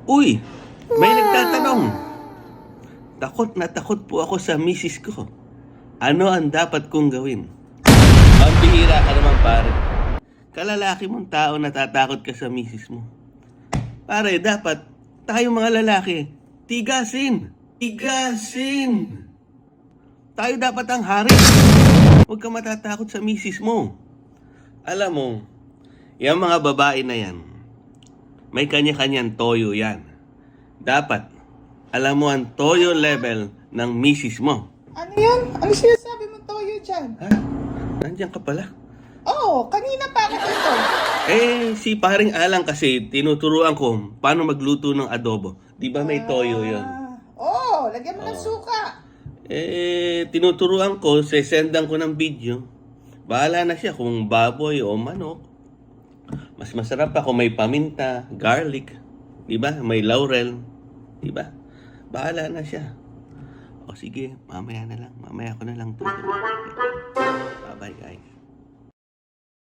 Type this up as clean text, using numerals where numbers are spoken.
Uy, may nagtatanong. Takot na takot po ako sa misis ko. Ano ang dapat kong gawin? Pambihira ka naman, pare. Kalalaki mong tao, natatakot ka sa misis mo. Pare, dapat tayo mga lalaki, tigasin. Tigasin. Tayo dapat ang hari. Huwag ka matatakot sa misis mo. Alam mo, yung mga babae na yan, may kanya-kanyang toyo yan. Dapat, alam mo ang toyo level ng misis mo. Ano yan? Ano sinasabi mo toyo dyan? Ha? Nandiyan ka pala. Oo, kanina pa ako dito. Si paring Alang kasi tinuturuan ko paano magluto ng adobo. Di ba may toyo yun? Oo, lagyan mo ng suka. Tinuturuan ko, sesendan ko ng video. Bahala na siya kung baboy o manok. Mas masarap pa kung may paminta, garlic, di ba? May laurel, di ba? Bahala na siya. O sige, mamaya na lang. Mamaya ko na lang tuturuan. Bye-bye guys.